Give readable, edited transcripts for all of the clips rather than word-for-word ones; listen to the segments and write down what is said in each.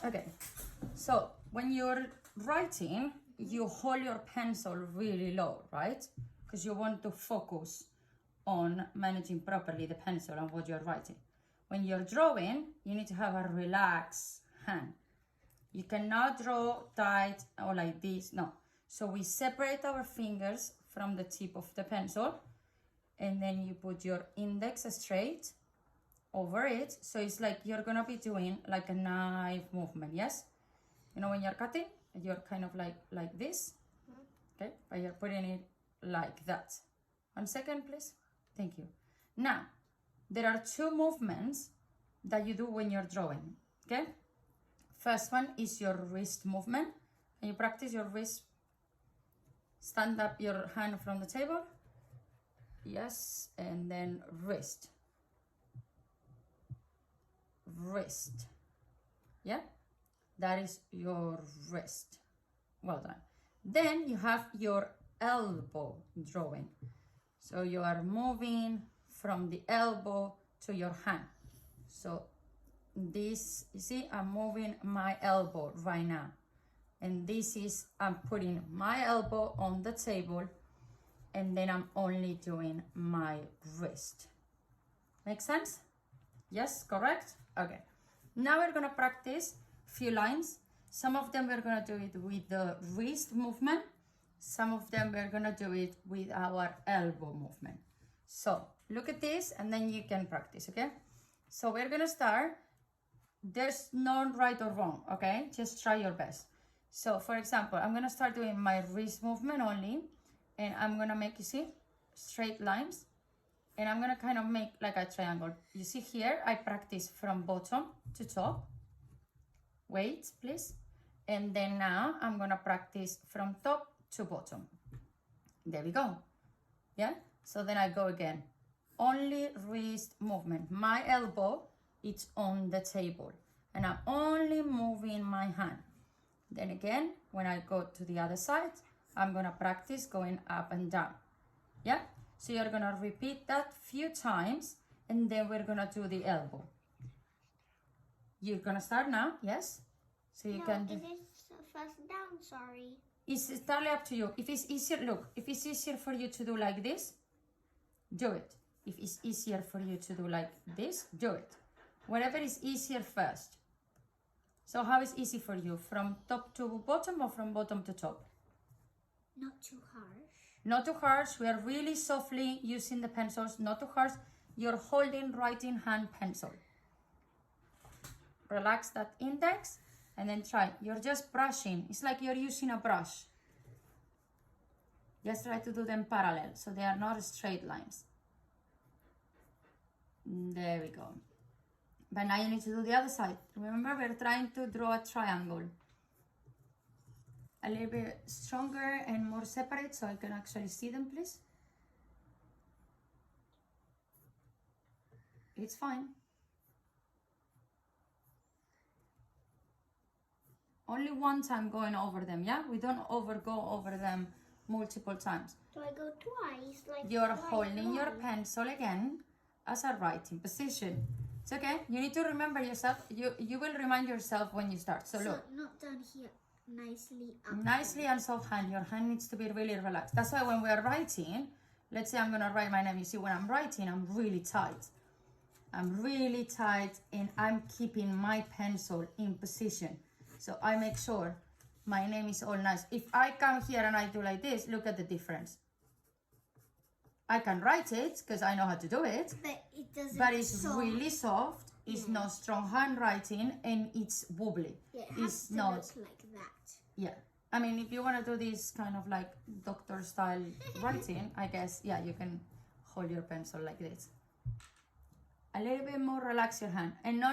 Okay, so when you're writing, you hold your pencil really low, right? Because you want to focus on managing properly the pencil and what you're writing. When you're drawing, you need to have a relaxed hand. You cannot draw tight or like this, no. So we separate our fingers from the tip of the pencil, and then you put your index straight over it. So it's like you're gonna be doing like a knife movement, yes? You know when you're cutting, you're kind of like this, okay? But you're putting it like that. 1 second, please. Thank you. Now, there are two movements that you do when you're drawing, okay? First one is your wrist movement. Can you practice your wrist? Stand up your hand from the table. Yes, and then wrist. Wrist. Yeah? That is your wrist. Well done. Then you have your elbow drawing. So you are moving from the elbow to your hand. So this, you see, I'm moving my elbow right now. And this is, I'm putting my elbow on the table, and then I'm only doing my wrist. Make sense? Yes, correct? Okay. Now we're gonna practice few lines. Some of them we're gonna do it with the wrist movement. Some of them we're gonna do it with our elbow movement. So look at this and then you can practice, okay? So we're gonna start. There's no right or wrong, okay? Just try your best. So for example, I'm gonna start doing my wrist movement only, and I'm gonna make, you see, straight lines, and I'm gonna kind of make like a triangle. You see here, I practice from bottom to top. Wait, please. And then now I'm gonna practice from top to bottom. There we go. Yeah, so then I go again. Only wrist movement. My elbow, it's on the table, and I'm only moving my hand. Then again, when I go to the other side, I'm gonna practice going up and down. Yeah? So you're gonna repeat that few times, and then we're gonna do the elbow. You're gonna start now, yes? So you can do. It is first down, sorry. It's entirely up to you. If it's easier, look, if it's easier for you to do like this, do it. If it's easier for you to do like this, do it. Whatever is easier first. So how is easy for you? From top to bottom or from bottom to top? Not too harsh. Not too harsh. We are really softly using the pencils. Not too harsh. You're holding writing hand pencil. Relax that index and then try. You're just brushing. It's like you're using a brush. Just try to do them parallel so they are not straight lines. There we go. But now you need to do the other side. Remember, we're trying to draw a triangle. A little bit stronger and more separate so I can actually see them, please. It's fine. Only one time going over them, yeah? We don't go over them multiple times. Do I go twice? Like You're holding your pencil again as a writing position. It's okay. You need to remember yourself. You will remind yourself when you start. So look. Not down here. Nicely up. Nicely and soft hand. Your hand needs to be really relaxed. That's why when we are writing, let's say I'm going to write my name. You see, when I'm writing, I'm really tight. I'm really tight and I'm keeping my pencil in position. So I make sure my name is all nice. If I come here and I do like this, look at the difference. I can write it because I know how to do it. But it doesn't. But it's really soft. It's not strong handwriting and it's wobbly. Yeah, it has it's to not look like that. Yeah. I mean, if you want to do this kind of like doctor style writing, I guess, yeah, you can hold your pencil like this. A little bit more, relax your hand. And no,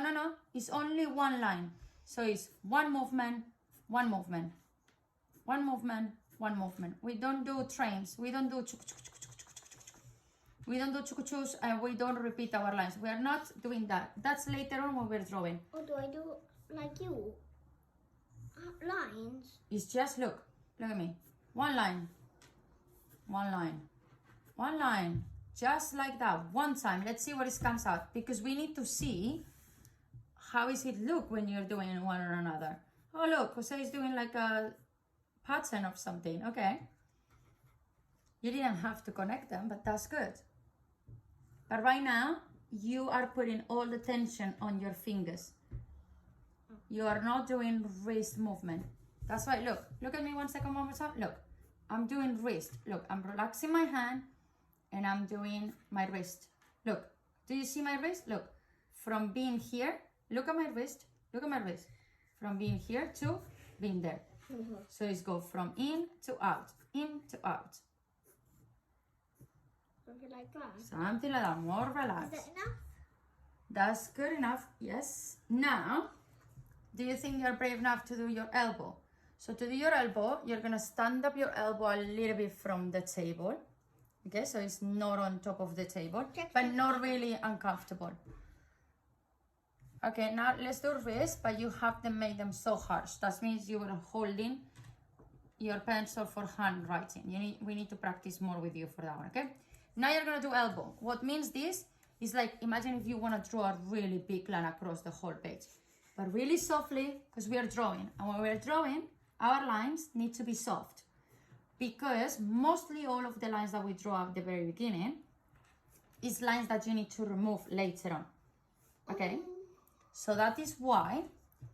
it's only one line. So it's one movement, one movement, one movement, one movement. We don't do trains. We don't do we don't do chukuchus and we don't repeat our lines. We are not doing that. That's later on when we're drawing. Or do I do like you? Lines? It's just, look at me. One line, one line, one line. Just like that, one time. Let's see what it comes out. Because we need to see how is it look when you're doing one or another? Oh, look, Jose is doing like a pattern of something. Okay. You didn't have to connect them, but that's good. But right now, you are putting all the tension on your fingers. You are not doing wrist movement. That's why, look at me 1 second, one more time. Look, I'm doing wrist. Look, I'm relaxing my hand and I'm doing my wrist. Look, do you see my wrist? Look, from being here, look at my wrist, look at my wrist. From being here to being there. So it's go from in to out, in to out. Something like that. Something like that, more relaxed. Is that enough? That's good enough, yes. Now, do you think you're brave enough to do your elbow? So to do your elbow, you're gonna stand up your elbow a little bit from the table. Okay, so it's not on top of the table, but not really uncomfortable. Okay, now let's do wrist, but you have to make them so harsh. That means you are holding your pencil for handwriting. We need to practice more with you for that one, okay? Now you're gonna do elbow. What means this is like, imagine if you wanna draw a really big line across the whole page, but really softly, because we are drawing. And when we're drawing, our lines need to be soft, because mostly all of the lines that we draw at the very beginning is lines that you need to remove later on, okay? So that is why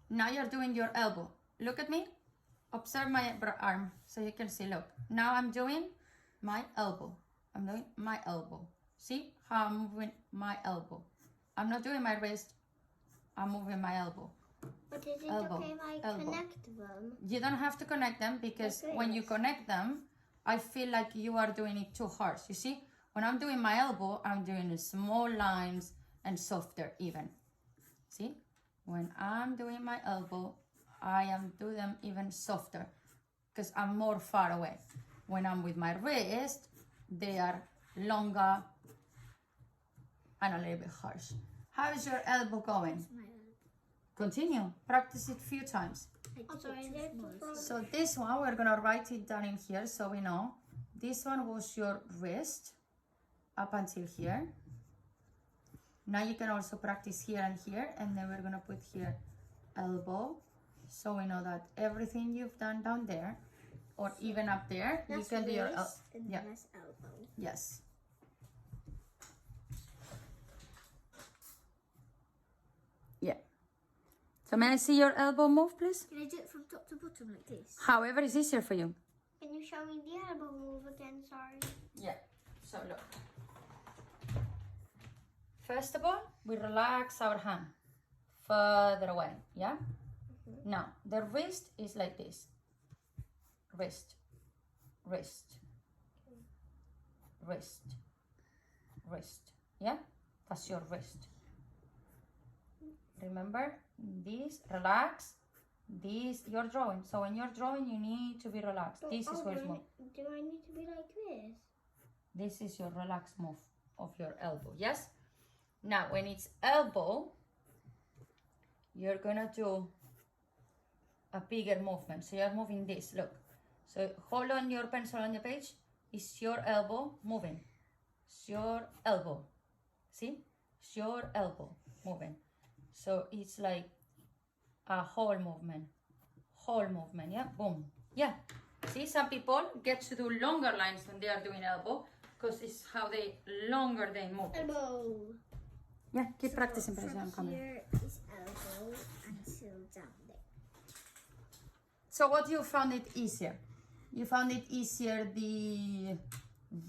now you're doing your elbow. Look at me, observe my arm so you can see. Look, now I'm doing my elbow. I'm doing my elbow. See how I'm moving my elbow. I'm not doing my wrist, I'm moving my elbow. But is it Elbow, okay if I elbow. connect them? You don't have to connect them, because Okay, when you yes. connect them, I feel like you are doing it too harsh. You see, when I'm doing my elbow, I'm doing small lines and softer even. See, when I'm doing my elbow, I am doing them even softer because I'm more far away. When I'm with my wrist, they are longer and a little bit harsh. How is your elbow going? Continue, practice it a few times. So this one, we're gonna write it down in here so we know. This one was your wrist up until here. Now you can also practice here and here, and then we're gonna put here elbow, so we know that everything you've done down there, or even up there, you can do your elbow. Yeah. Elbow. Yes. Yeah. So may I see your elbow move, please? Can I do it from top to bottom like this? However is easier for you. Can you show me the elbow move again? Sorry. Yeah. So look. First of all, we relax our hand further away, yeah? Now, the wrist is like this. Wrist, wrist, wrist, wrist, yeah? That's your wrist. Remember, this, relax, this, you're drawing. So when you're drawing, you need to be relaxed. This is where it's moving. Do I need to be like this? This is your relaxed move of your elbow, yes? Now, when it's elbow, you're gonna do a bigger movement. So you're moving this, look. So hold on your pencil on the page. It's your elbow moving. It's your elbow. See? It's your elbow moving. So it's like a whole movement, yeah? Boom. Yeah. See, some people get to do longer lines when they are doing elbow, because it's how they longer they move. Elbow. Yeah, keep So practicing, President. I'm from coming. here is elbow until down there. So what you found it easier? You found it easier the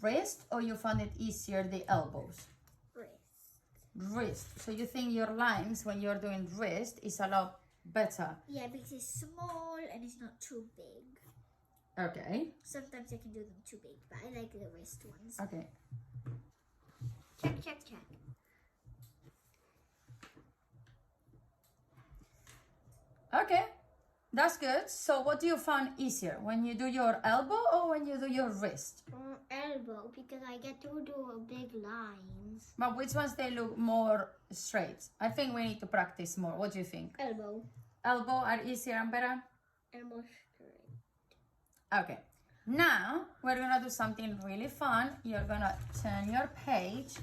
wrist, or you found it easier the elbows? Wrist. Wrist. So you think your lines when you're doing wrist is a lot better? Yeah, because it's small and it's not too big. Okay. Sometimes I can do them too big, but I like the wrist ones. Okay. Check, check, check. Okay. That's good. So what do you find easier? When you do your elbow or when you do your wrist? Elbow, because I get to do big lines. But which ones they look more straight? I think we need to practice more. What do you think? Elbow. Elbow are easier and better? And more straight. Okay. Now we're gonna do something really fun. You're gonna turn your page,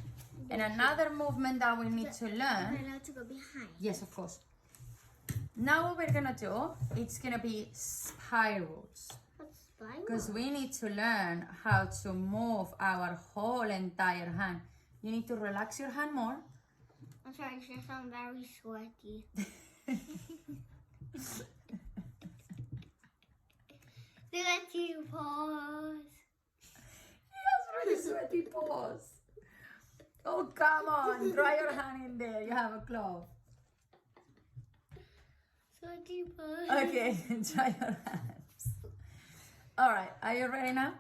and another movement that we need to Am learn. I allowed to go behind? Yes, of course. Now what we're gonna do, it's gonna be spirals. What's spiral? Because we need to learn how to move our whole entire hand. You need to relax your hand more. I'm sorry, because I'm very sweaty. Sweaty paws. Yes, really sweaty paws. Oh, come on. Dry your hand in there. You have a glove. Sweaty paws. Okay, dry your hands. All right, are you ready now?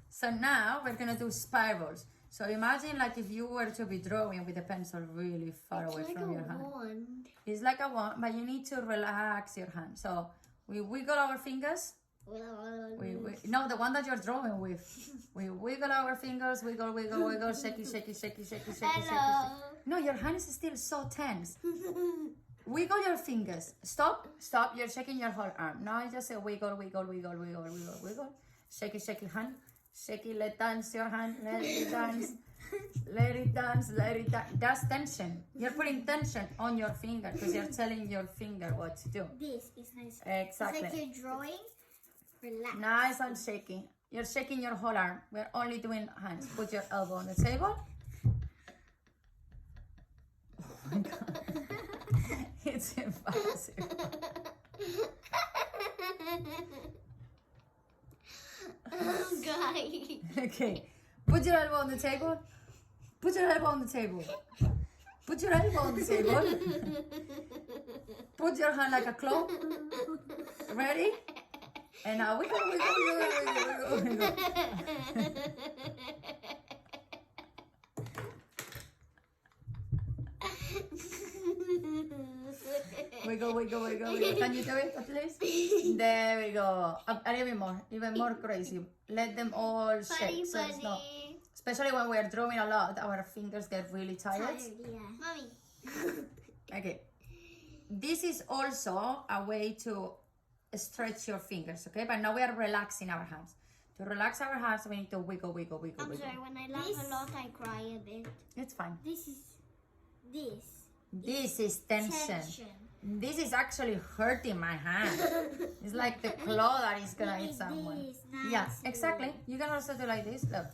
So now we're going to do spirals. So imagine like if you were to be drawing with a pencil really far away from your hand. Wand. It's like a wand, but you need to relax your hand. So we wiggle our fingers. No, the one that you're drawing with. We wiggle our fingers, wiggle, wiggle, wiggle, shaky, shaky, shaky, shaky, shaky, shaky. No, your hand is still so tense. Wiggle your fingers. Stop, stop. You're shaking your whole arm. Now I just say wiggle, wiggle, wiggle, wiggle, wiggle, wiggle. Shaky, shaky hand. Shaky, let dance your hand. Let it dance. Let it dance, let it dance. That's tension. You're putting tension on your finger because you're telling your finger what to do. This is nice. Exactly. It's like you're drawing. Relax. Nice and shaky. You're shaking your whole arm. We're only doing hands. Put your elbow on the table. Oh my God. It's impossible. Oh, God. Okay. Put your elbow on the table. Put your elbow on the table. Put your elbow on the table. Put your hand like a claw. Ready? And now wiggle, wiggle, wiggle, wiggle, wiggle, wiggle. Wiggle, wiggle, wiggle, wiggle. Can you do it at least? There we go. And even more crazy. Let them all shake. So it's not, especially when we're drawing a lot, our fingers get really tired. Yeah. Mommy. Okay. This is also a way to stretch your fingers, okay? But now we are relaxing our hands. To relax our hands, we need to wiggle, wiggle, wiggle, I'm wiggle. sorry, when I laugh a lot, I cry a bit. It's fine. This is This is tension. tension. This is actually hurting my hand. It's like the claw that is gonna hit someone. This, Yeah, nice. exactly. You can also do like this. Look.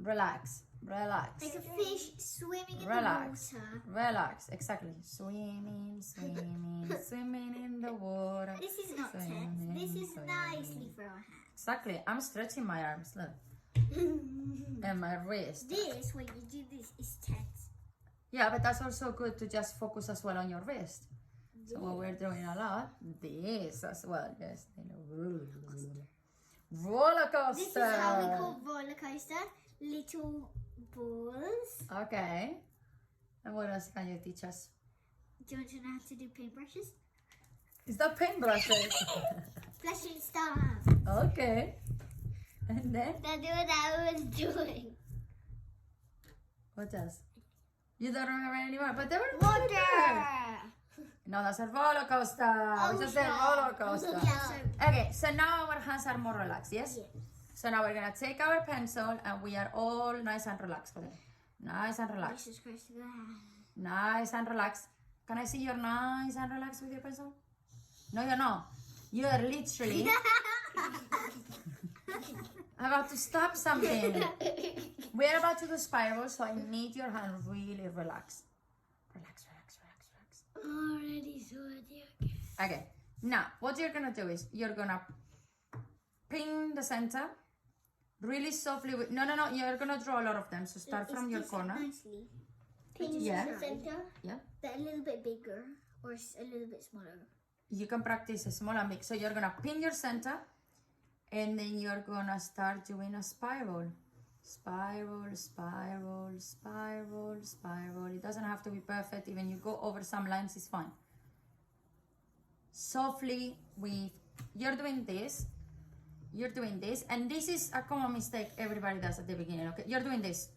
Relax. Relax. Like a fish swimming in Relax. the water. Relax. Exactly. Swimming, swimming, swimming in the water. This is not tense. Swimming, This is swimming. nicely for our hands. Exactly. I'm stretching my arms. Look. And my wrist. This, when you do this, is tense. Yeah, but that's also good to just focus as well on your wrist. So when we're doing a lot, this as well. Yes. Roller coaster. This is how we call roller coaster. Little balls. Okay. And what else can you teach us? Do you want to know how to do paintbrushes? Is that paintbrushes? Flashing stars. Okay. And then? That's what I was doing. What else? You don't remember anymore, but they were really good. Water. No, that's a roller coaster. We just said roller coaster. Yeah. Okay, so now our hands are more relaxed, yes? Yes. So now we're gonna take our pencil and we are all nice and relaxed. Okay. Nice and relaxed. Jesus Christ. Nice and relaxed. Can I see you're nice and relaxed with your pencil? No, you're not. You are literally about to stop something. We're about to do spirals, so I need your hand really relaxed. Relax, relax, relax, relax. Already sweaty. Okay. Now, what you're gonna do is you're gonna pin the center really softly. No. You're gonna draw a lot of them. So start from your corner. Nicely. Pinch Yeah. the center. Yeah. But a little bit bigger or a little bit smaller. You can practice a small and big. So you're gonna pin your center, and then you're gonna start doing a spiral. Spiral, spiral, spiral, spiral. It doesn't have to be perfect. Even you go over some lines, it's fine. Softly you're doing this, and this is a common mistake everybody does at the beginning, okay? You're doing this.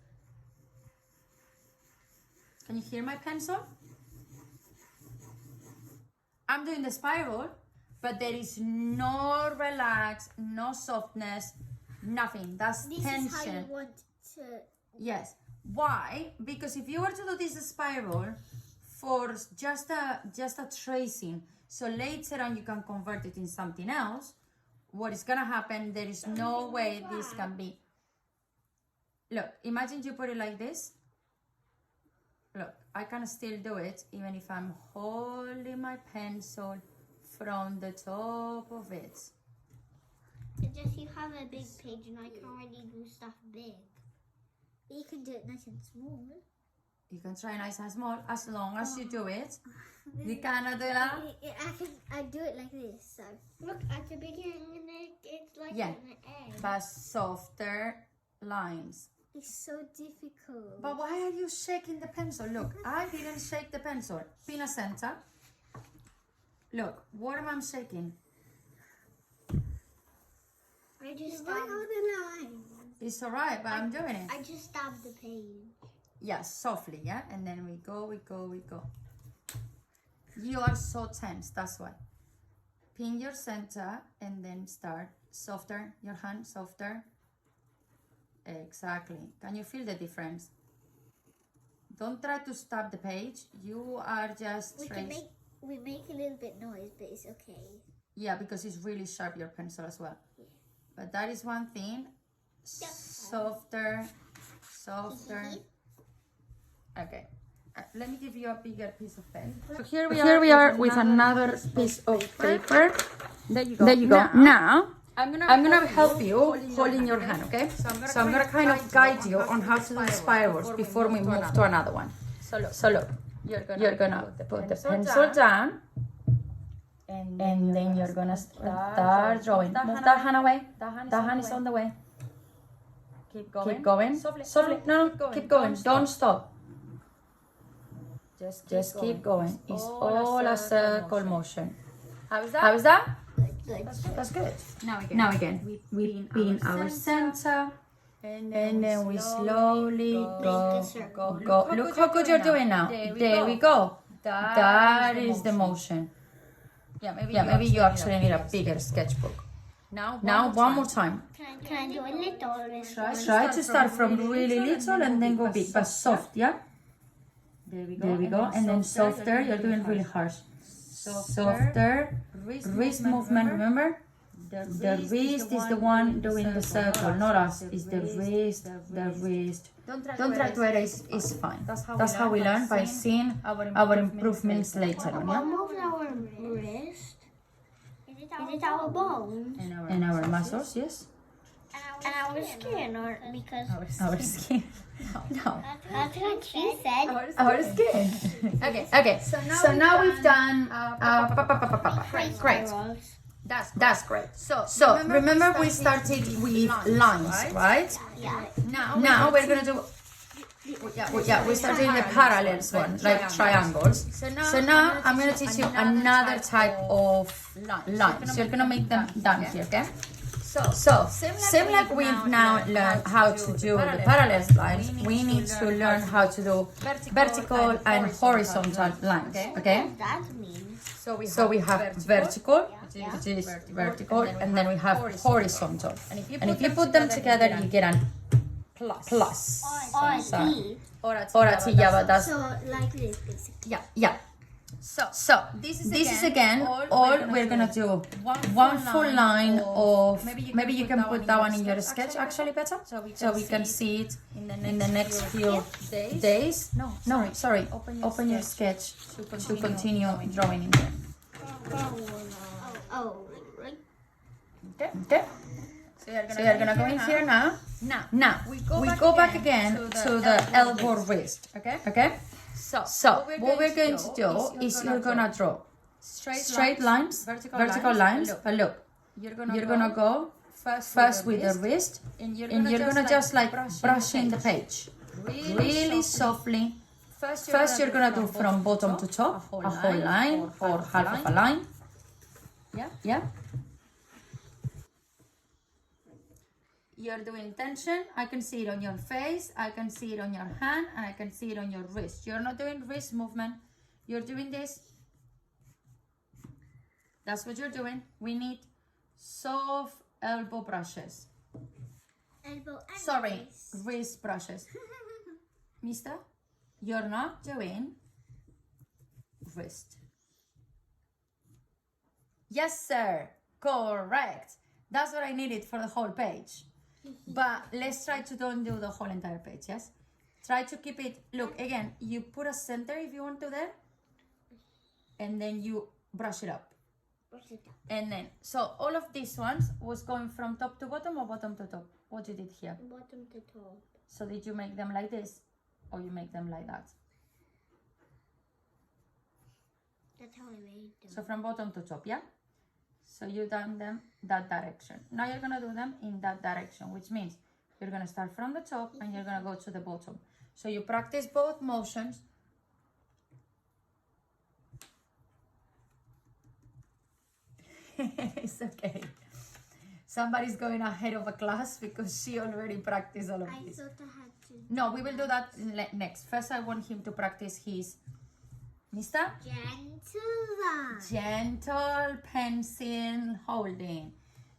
Can you hear my pencil? I'm doing the spiral, but there is no relax, no softness, nothing. That's This tension. is how you want to. Yes. Why? Because if you were to do this spiral for just a tracing. So later on you can convert it in something else. What is gonna happen, there is no way this can be. Look, imagine you put it like this. Look, I can still do it even if I'm holding my pencil from the top of it. It's just you have a big page and I can already do stuff big. But you can do it nice and small. You can try nice and small as long as you do it. You cannot do that. I do it like this. So look at the beginning, it's like Yeah, an egg. but softer lines. It's so difficult. But why are you shaking the pencil? Look, I didn't shake the pencil. Pin a center. Look, what am I shaking? I just stabbed the line. It's alright, but I'm doing it. I just stabbed the page. Yeah, softly, yeah? And then we go. You are so tense, that's why. Pin your center and then start. Softer, your hand, softer. Exactly. Can you feel the difference? Don't try to stab the page. You are just We make a little bit noise, but it's okay. Yeah, because it's really sharp, your pencil as well. Yeah. But that is one thing. Softer. Okay. Let me give you a bigger piece of paper. So here we are with another piece of paper. There you go. Now I'm gonna help you holding your hand, okay? So I'm gonna kind of guide you on how to do the spirals before we move to another one. So look, you're gonna put the pencil down, and then you're gonna start drawing. Move that hand away. That hand is on the way. Keep going. Softly. No, keep going. Don't stop. Just keep going. It's all a circle motion. How is that? That's good. Now again. We pin our center. And then we slowly go. Look how good you're doing now. There we go. That is the motion. Yeah, maybe you actually need a bigger sketchbook. Now one more time. Can I do a little? Try to start from really little and then go big, but soft, yeah? There we go. And then softer, you're doing really harsh. Softer. Wrist movement, remember? The wrist is the one doing the circle, not us. It's the wrist. Don't try to erase, it's fine. That's how we learn, by seeing our improvements later on, What yeah? moves our wrist? Is it our bones? And our muscles, yes? And our skin, or because Our skin. No. that's what she said. Our skin. Okay. So now we've done great. Spirals. That's great. So remember we started with lines, right? Yeah. Now we're gonna do. We started doing the parallels one, like triangles. So now I'm gonna teach you another type of lines. You're gonna make them down here, okay? So same like we've now learned how to do the parallel lines, we need to learn how to do vertical and horizontal lines, okay? What does that mean? So we have vertical, which is vertical, and then we have horizontal. And if you put them together, you get an plus. Or a T. Or a T, yeah, but that's, So like this, basically. yeah. So this is again all we're gonna do. One full line of, maybe you can put that one in your sketch actually better, so we can see it in the next few days. No, sorry. Open your sketch to continue drawing in there. Oh, right. Okay. So you're gonna go in here now. Now we go back again to the elbow wrist. Okay. So what we're going to do is you're gonna draw straight lines, vertical lines. But look, you're gonna go first with the wrist, and you're gonna just like brushing the page really softly. First you're gonna do from bottom to top a whole line or half of a line. Yeah. You're doing tension. I can see it on your face, I can see it on your hand, and I can see it on your wrist. You're not doing wrist movement. You're doing this. That's what you're doing. We need soft elbow brushes. Sorry, wrist brushes. Mister, you're not doing wrist. Yes, sir. Correct. That's what I needed for the whole page. But let's try to don't do the whole entire page, yes? Try to keep it, look, again, you put a center if you want to there, and then you brush it up. And then, so all of these ones was going from top to bottom or bottom to top? What you did here? Bottom to top. So did you make them like this, or you make them like that? That's how I made them. So from bottom to top, yeah? So you done them that direction. Now you're gonna do them in that direction, which means you're gonna start from the top and you're gonna go to the bottom. So you practice both motions. It's okay. Somebody's going ahead of a class because she already practiced all of I this. thought I had to. No, we will do that next. First, I want him to practice his, Mr. Gentle pencil holding.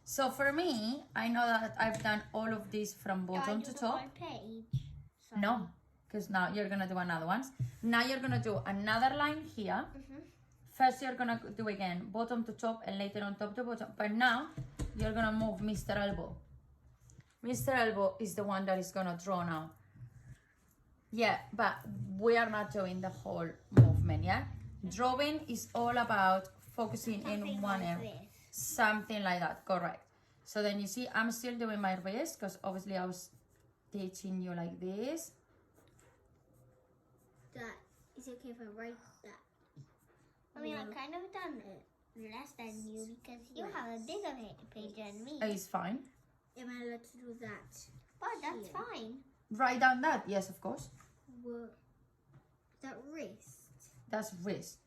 So for me, I know that I've done all of this from bottom to top. Page. No, because now you're gonna do another one. Now you're gonna do another line here. First, you're gonna do again bottom to top and later on top to bottom. But now you're gonna move Mr. Elbow. Mr. Elbow is the one that is gonna draw now. Yeah, but we are not doing the whole movement, yeah? Drawing is all about focusing in one area. Something like that, correct. So then you see, I'm still doing my wrist because obviously I was teaching you like this. That is okay if I write that. I mean, I've kind of done it less than you because you have a bigger page than me. It's fine. Am I allowed to do that? But that's fine. Write down that, yes, of course. Well, that wrist. That's wrist.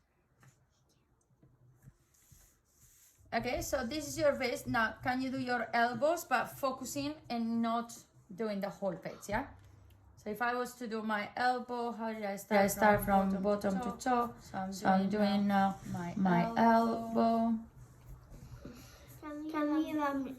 Okay, so this is your wrist. Now, can you do your elbows, but focusing and not doing the whole page, yeah? So if I was to do my elbow, how did I start? I start from bottom to top. So I'm doing now my elbow. Can we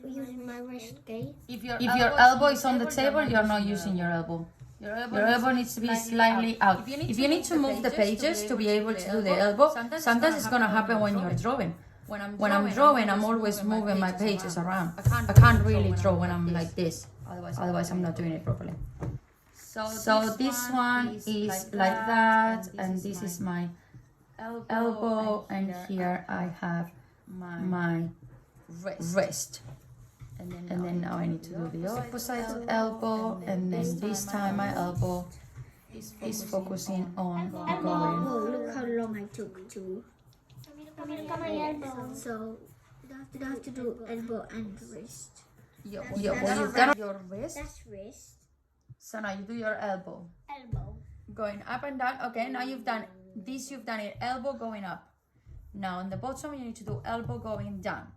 use my wrist, okay? If your elbow is on the table, you're not using your elbow. Your elbow needs to be slightly out. If you need to move the pages to be able to do the elbow, sometimes it's going to happen when you're drawing. When I'm drawing, I'm always moving my pages around. I can't really draw when I'm like this. Otherwise, I'm not doing it properly. So this one is like that, and this is my elbow, and here I have my wrist. And then now I need to do the opposite elbow, and then this time my elbow is focusing on going. Oh, look how long I took to. Look at my elbow. So you have to do elbow and wrist. When you've done your wrist, That's wrist. so now you do your elbow. Elbow. Going up and down. Okay, now you've done this, you've done it, elbow going up. Now on the bottom, you need to do elbow going down.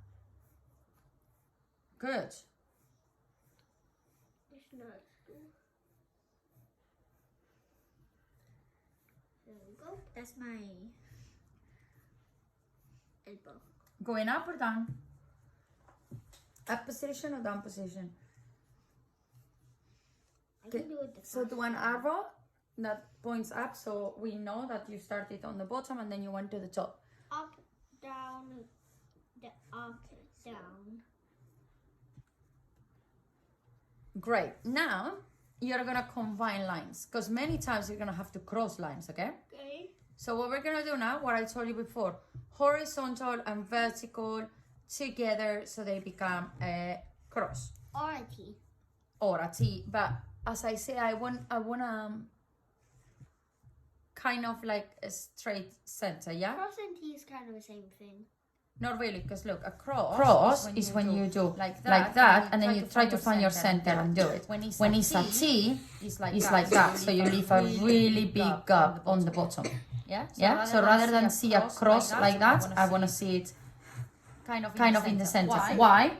Good. It's not. There we go. That's my elbow. Going up or down? Up position or down position? I can do it the So do an arrow that points up, so we know that you started on the bottom and then you went to the top. up, down, up, down. Great. Now you're gonna combine lines because many times you're gonna have to cross lines, okay? Okay. So what we're gonna do now, what I told you before, horizontal and vertical together so they become a cross Or a T. or a T. But as I say, I want kind of like a straight center, yeah? Cross and T is kind of the same thing. Not really, because look, a cross is when you do like that, and then you try to find your center and do it. When it's a T, it's like that. So you leave a really big gap on the bottom. Yeah. So rather than see a cross like that, I want to see it kind of in the center. Why?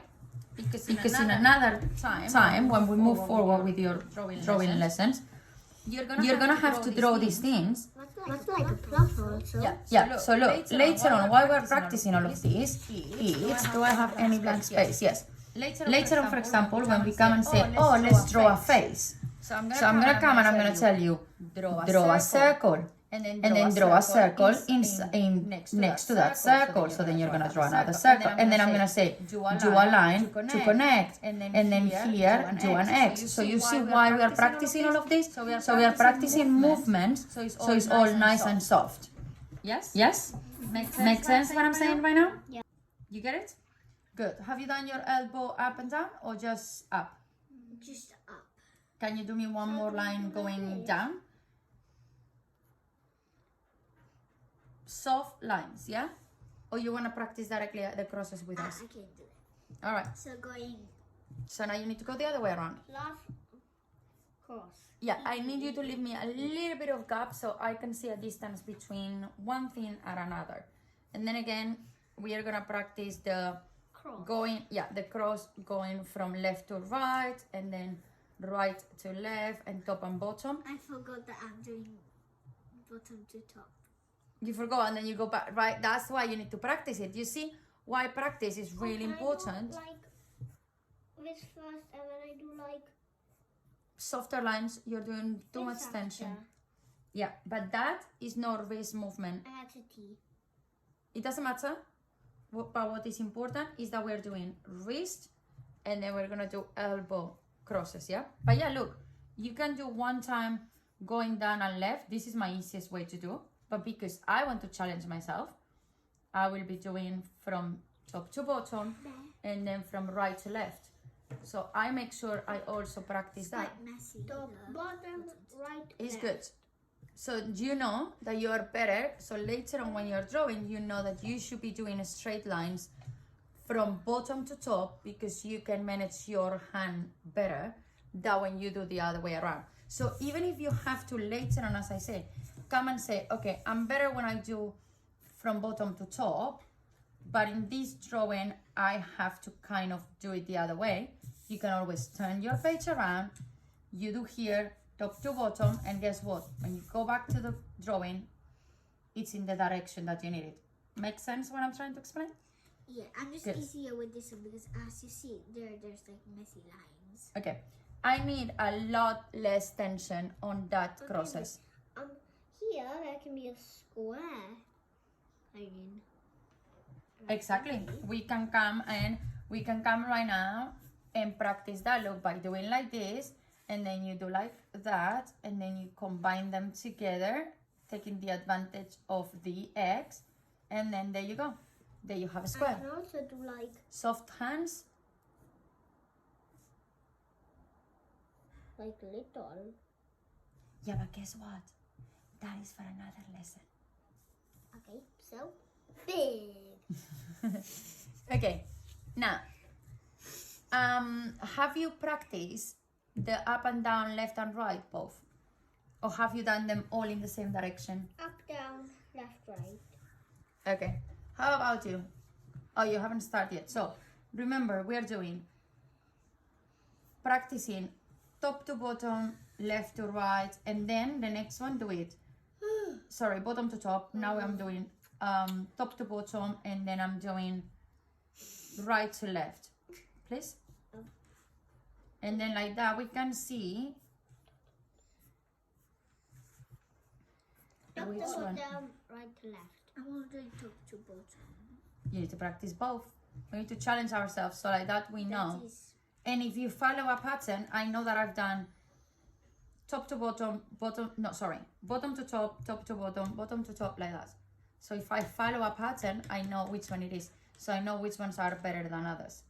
Because in another time, when we move forward with your drawing lessons, you're gonna have to draw these things. Looks like a plus also. Yeah, so look, later on, while we're practicing all of this, do I have any blank space? Yes. Later on, for example, when we come and say, oh, let's draw a face. So I'm gonna come and I'm gonna tell you, draw a circle. and then draw a circle next to that circle. So then you're going to draw another circle. And then I'm going to say, draw a line to connect. And then here, do an X. So you see why we are practicing all of this? So we are practicing movements, so it's all nice and soft. Yes? Yes? Makes sense what I'm saying right now? Yeah. You get it? Good. Have you done your elbow up and down or just up? Just up. Can you do me one more line going down? Soft lines, yeah? Or you want to practice directly the crosses with us? I can do it. All right. So going So now you need to go the other way around. left, cross. Yeah, I need you to leave me a little bit of gap so I can see a distance between one thing and another. And then again, we are going to practice the Cross. the cross going from left to right and then right to left and top and bottom. I forgot that I'm doing bottom to top. You forgot and then you go back, right? That's why you need to practice it. You see why practice is really important. Like this first, and then I do like Softer lines, you're doing too much tension. Yeah, but that is not wrist movement. and that's a T. It doesn't matter. But what is important is that we're doing wrist and then we're gonna do elbow crosses, yeah? But yeah, look, you can do one time going down and left. This is my easiest way to do. But because I want to challenge myself, I will be doing from top to bottom and then from right to left. So I make sure I also practice that. Quite messy. Top, bottom, right. It's good. So you know that you are better. So later on when you're drawing, you know that you should be doing straight lines from bottom to top because you can manage your hand better than when you do the other way around. So even if you have to later on, as I say, come and say, okay, I'm better when I do from bottom to top, but in this drawing, I have to kind of do it the other way. You can always turn your page around. You do here, top to bottom, and guess what? When you go back to the drawing, it's in the direction that you need it. Make sense what I'm trying to explain? Yeah, I'm just Good. easier with this one because as you see, there's like messy lines. Okay. I need a lot less tension on that Okay, crosses. Here there can be a square. I mean. Exactly. We can come right now and practice that look by doing like this, and then you do like that, and then you combine them together, taking the advantage of the X, and then there you go. There you have a I square. can also do like Soft hands. little. Yeah, but guess what? That is for another lesson. Okay, so big. Okay, now, have you practiced the up and down, left and right both? Or have you done them all in the same direction? Up, down, left, right. Okay, how about you? Oh, you haven't started yet. So, remember, we are doing practicing top to bottom, left to right, and then the next one, do it. Sorry, bottom to top. Now I'm doing top to bottom, and then I'm doing right to left. Please. And then like that, we can see Top which to one. bottom, right to left. I want to do top to bottom. You need to practice both. We need to challenge ourselves, so like that we know. That is And if you follow a pattern, I know that I've done top to bottom, bottom to top to bottom to top, like that. So if I follow a pattern, I know which one it is. So I know which ones are better than others.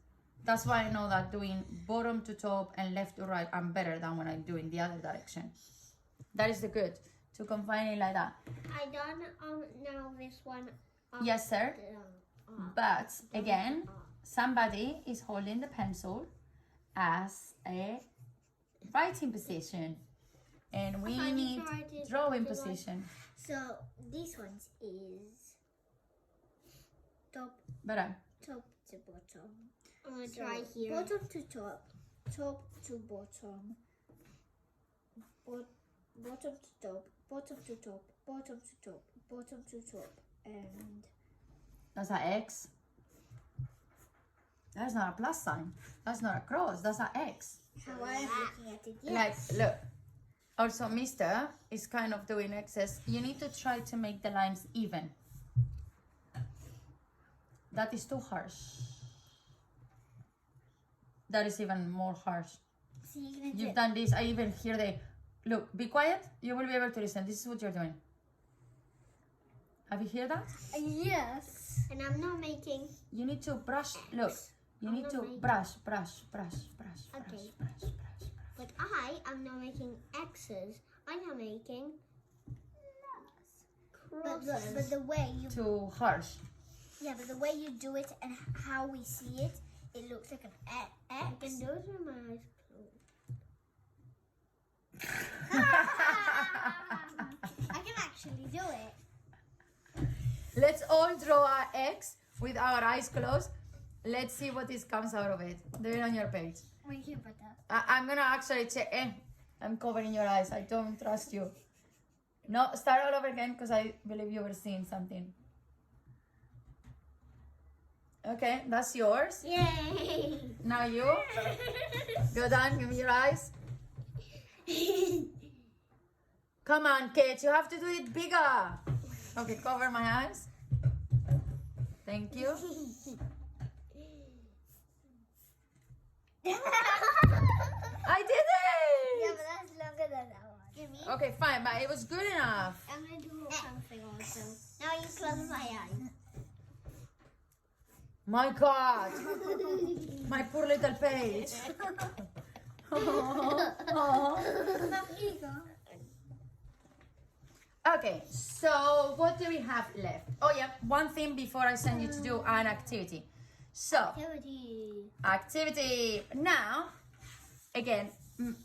That's why I know that doing bottom to top and left to right, I'm better than when I'm doing the other direction. That is the good, to combine it like that. I done now this one. Yes, sir. But again, somebody is holding the pencil as a writing position, and we I need need to write it drawing to like- position. So this one is top Better. to bottom. I'm gonna try here. Bottom to top, top to bottom, bottom to top, bottom to top, bottom to top, bottom to top, and That's an X. That's not a plus sign. That's not a cross. That's an X. how I'm looking at it. Like, look. Also, Mister is kind of doing excess. You need to try to make the lines even. That is too harsh. That is even more harsh. So You've done this. I even hear the... Look, be quiet. You will be able to listen. This is what you're doing. Have you heard that? Yes. And I'm not making... You need to brush. Look. You need to brush. Okay. Brush. But I am not making X's. I am making crosses. But the way you... Too harsh. Yeah, but the way you do it and how we see it, it looks like an X. And those are my eyes closed. I can actually do it. Let's all draw our X with our eyes closed. Let's see what this comes out of it. Do it on your page. We can put that. I'm gonna actually check. I'm covering your eyes. I don't trust you. No, start all over again because I believe you were seeing something. Okay, that's yours. Yay! Now you. Go down, give me your eyes. Come on, kids, you have to do it bigger. Okay, cover my eyes. Thank you. I did Yeah, it! but that's longer than that one. Give me. Okay, fine, but it was good enough. I'm gonna do something also. Now you close my eyes. My God, my poor little page. Okay, so what do we have left? Oh yeah, one thing before I send you to do an activity. So, activity. Now, again,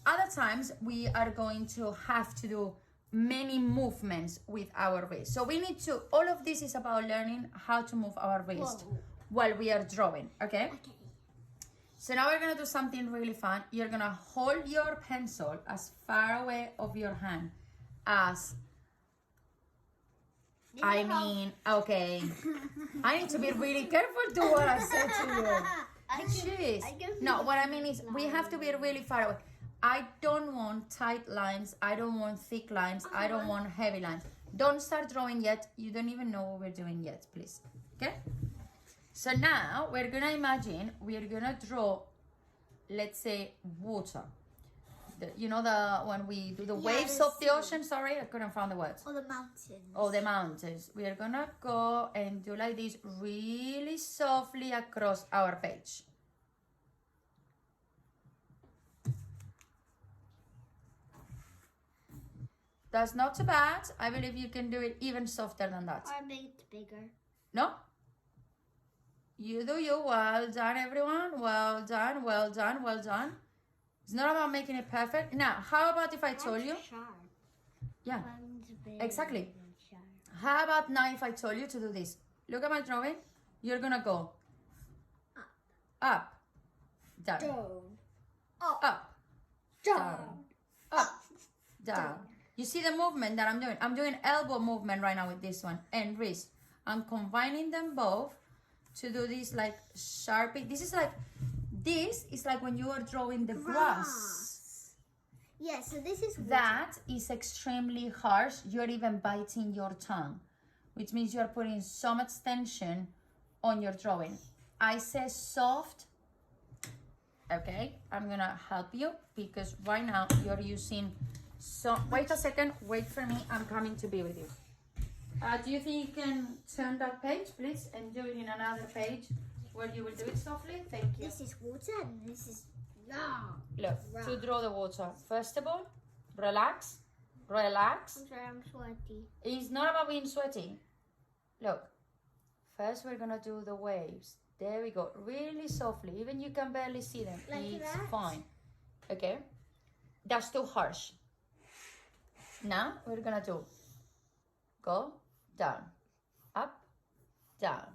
other times we are going to have to do many movements with our wrist. So we need to, all of this is about learning how to move our wrist while we are drawing, okay? So now we're gonna do something really fun. You're gonna hold your pencil as far away of your hand as, okay. I need to be really careful to what I said to you. Jeez. No, what I mean is we have to be really far away. I don't want tight lines. I don't want thick lines. I don't want heavy lines. Don't start drawing yet. You don't even know what we're doing yet, please. Okay? So now we're gonna imagine we're gonna draw, let's say, water. You know when we do the waves of the ocean? Sorry, I couldn't find the words. Or the mountains. Oh, the mountains. We are gonna go and do like this really softly across our page. That's not too bad. I believe you can do it even softer than that. Or make it bigger. No? You do you. Well done, everyone. Well done, well done, well done. It's not about making it perfect. Now, how about if I told you? Yeah, exactly. How about now if I told you to do this? Look at my drawing. You're gonna go up, down, up, down, up, down. You see the movement that I'm doing? I'm doing elbow movement right now with this one and wrist. I'm combining them both to do this like Sharpie. This is like when you are drawing the grass. Yeah, so this is water. That is extremely harsh. You're even biting your tongue, which means you're putting so much tension on your drawing. I say soft. Okay, I'm gonna help you because right now you're using wait a second, wait for me, I'm coming to be with you. Do you think you can turn that page, please, and do it in another page where you will do it softly? Thank you. This is water and this is Look, to draw the water. First of all, relax. Relax. I'm sorry, I'm sweaty. It's not about being sweaty. Look, first we're gonna do the waves. There we go, really softly. Even you can barely see them. Like it's that? fine. Okay, that's too harsh. Now we're gonna do go down, up, down,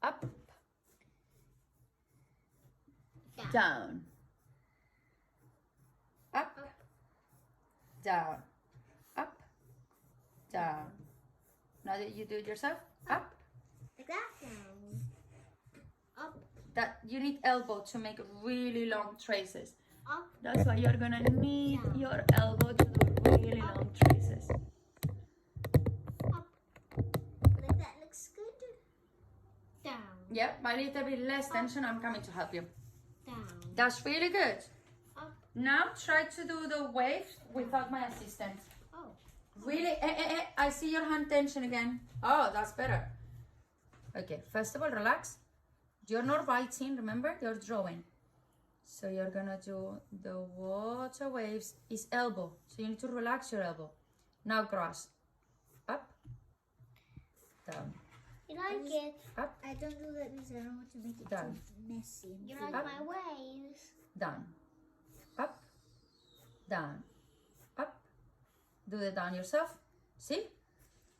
up, down, up, down, up, down. Now that you do it yourself, up. Like that down. Up. That you need elbow to make really long traces. Up. That's why you're gonna need your elbow to do really long traces. Like that looks good. Down. Yep, a little bit less tension. I'm coming to help you. Down. That's really good. Up. Now try to do the waves without my assistance. Oh. Really, I see your hand tension again. Oh, that's better. Okay, first of all, relax. You're not writing, remember? You're drawing. So you're gonna do the water waves is elbow. So you need to relax your elbow. Now grass. Up. Down. You like it? Up. I don't do that because I don't want to make it Down. too messy. You like Up. my waves? Down. Up. Down. Up. Do the down yourself. See?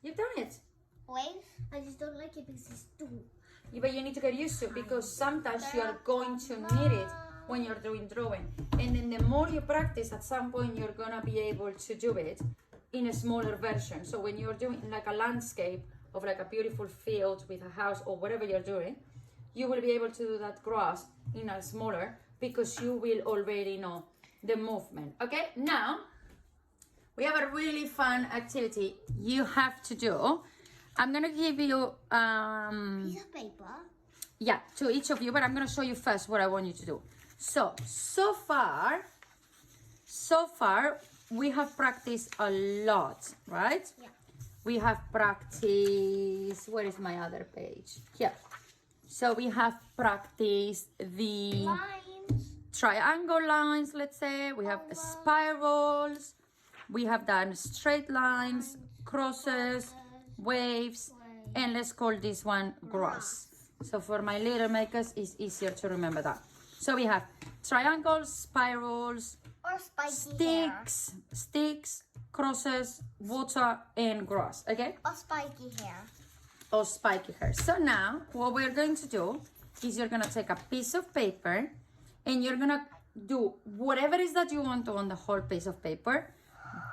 You've done it. Waves? I just don't like it because it's too. Yeah, but you need to get used to it because sometimes you are going to need it when you're doing drawing. And then the more you practice, at some point you're gonna be able to do it in a smaller version. So when you're doing like a landscape of like a beautiful field with a house or whatever you're doing, you will be able to do that grass in a smaller because you will already know the movement. Okay, now we have a really fun activity you have to do. I'm gonna give you Piece of paper. yeah, to each of you, but I'm gonna show you first what I want you to do. So far we have practiced a lot, right? Yeah. We have practiced, where is my other page? Here. So we have practiced the Lines. triangle lines, let's say. We have spirals. We have done straight lines, crosses, waves, and let's call this one grass. So for my little makers, it's easier to remember that. So we have triangles, spirals, Or spiky hair. sticks, crosses, water, and grass, okay? Or spiky hair. Or spiky hair. So now what we're going to do is you're gonna take a piece of paper and you're gonna do whatever it is that you want to on the whole piece of paper,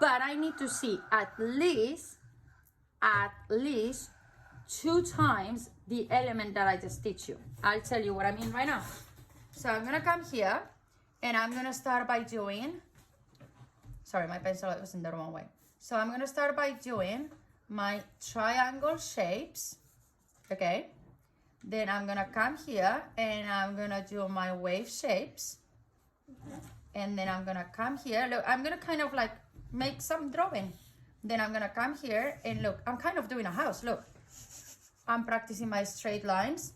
but I need to see at least 2 times the element that I just teach you. I'll tell you what I mean right now. So I'm gonna come here and I'm gonna start by doing, sorry, my pencil was in the wrong way. So I'm gonna start by doing my triangle shapes, okay? Then I'm gonna come here and I'm gonna do my wave shapes. And then I'm gonna come here. Look, I'm gonna kind of like make some drawing. Then I'm gonna come here and look, I'm kind of doing a house, look. I'm practicing my straight lines.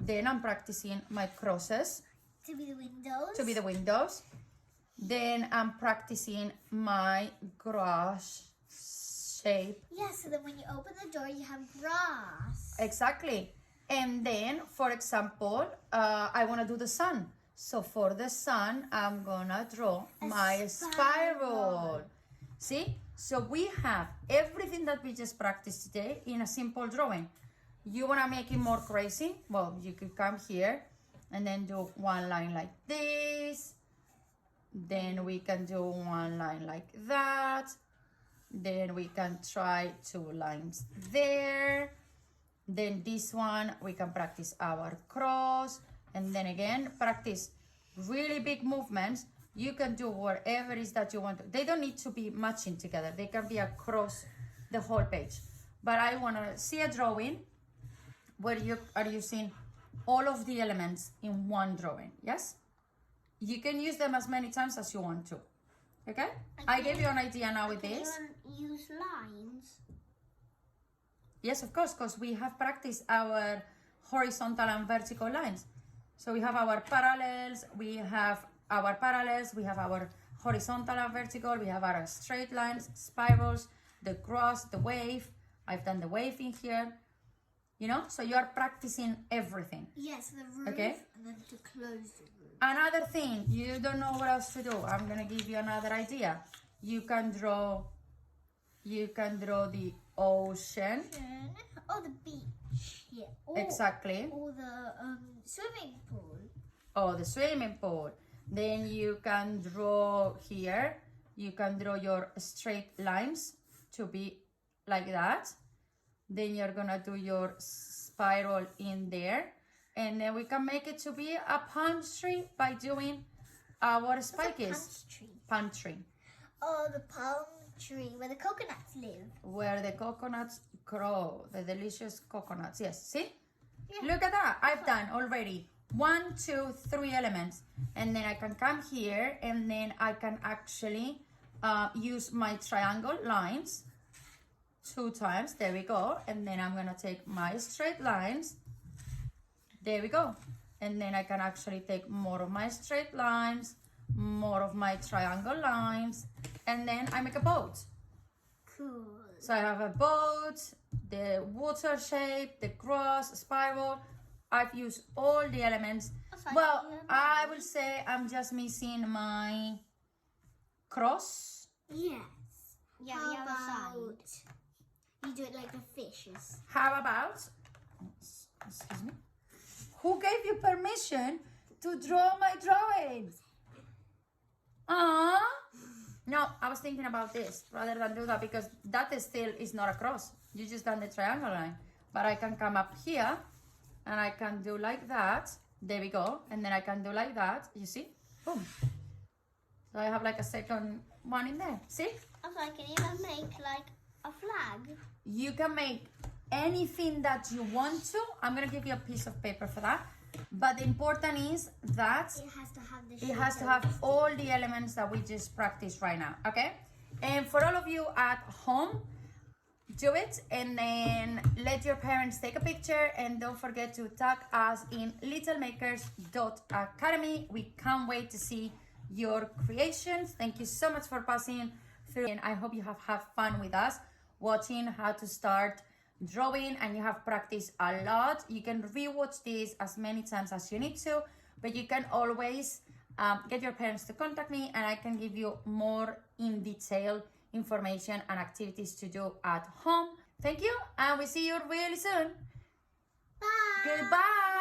Then I'm practicing my crosses To be the windows. to be the windows. Then I'm practicing my grass shape. Yeah, so then when you open the door, you have grass. Exactly. And then, for example, I want to do the sun. So for the sun, I'm gonna draw my spiral. See? So we have everything that we just practiced today in a simple drawing. You want to make it more crazy? Well, you could come here and then do one line like this. Then we can do one line like that. Then we can try 2 lines there. Then this one, we can practice our cross. And then again, practice really big movements. You can do whatever it is that you want to. They don't need to be matching together. They can be across the whole page. But I want to see a drawing where you are using all of the elements in one drawing, yes? You can use them as many times as you want to, okay? I gave you an idea now with this. You use lines. Yes, of course, because we have practiced our horizontal and vertical lines. So we have our parallels, we have our horizontal and vertical, we have our straight lines, spirals, the cross, the wave. I've done the wave in here, you know? So you are practicing everything. Yes, the roof. Okay. And then to close the roof. Another thing, you don't know what else to do. I'm gonna give you another idea. You can draw the ocean. Or the beach. Yeah. Or, Exactly. Or the swimming pool. Oh, the swimming pool. Then you can draw here. You can draw your straight lines to be like that. Then you're gonna do your spiral in there. And then we can make it to be a palm tree by doing our spikies. Punch tree. Palm tree. Oh, the palm tree where the coconuts live. Where the coconuts grow, the delicious coconuts. Yes, see? Yeah. Look at that. I've done already 1, 2, 3 elements. And then I can come here and then I can actually use my triangle lines 2 times. There we go. And then I'm going to take my straight lines. There we go. And then I can actually take more of my straight lines, more of my triangle lines, and then I make a boat. Cool. So I have a boat, the water shape, the cross, spiral. I've used all the elements. Well, I will say I'm just missing my cross. Yes. Yeah, How the other side. about you do it like the fishes? How about, excuse me, who gave you permission to draw my drawings? No, I was thinking about this rather than do that because that still is not a cross. You just done the triangle line. But I can come up here and I can do like that. There we go. And then I can do like that. You see? Boom. So I have like a second one in there. See? Also, I can even make like a flag. You can make anything that you want to. I'm going to give you a piece of paper for that. But the important is that It has to have the it has to have all the elements that we just practiced right now, okay? And for all of you at home, do it and then let your parents take a picture and don't forget to tag us in littlemakers.academy. We can't wait to see your creations. Thank you so much for passing through and I hope you have had fun with us watching how to start drawing and you have practiced a lot. You can rewatch this as many times as you need to, but you can always get your parents to contact me and I can give you more in detail information and activities to do at home. Thank you and we see you really soon. Bye. Goodbye.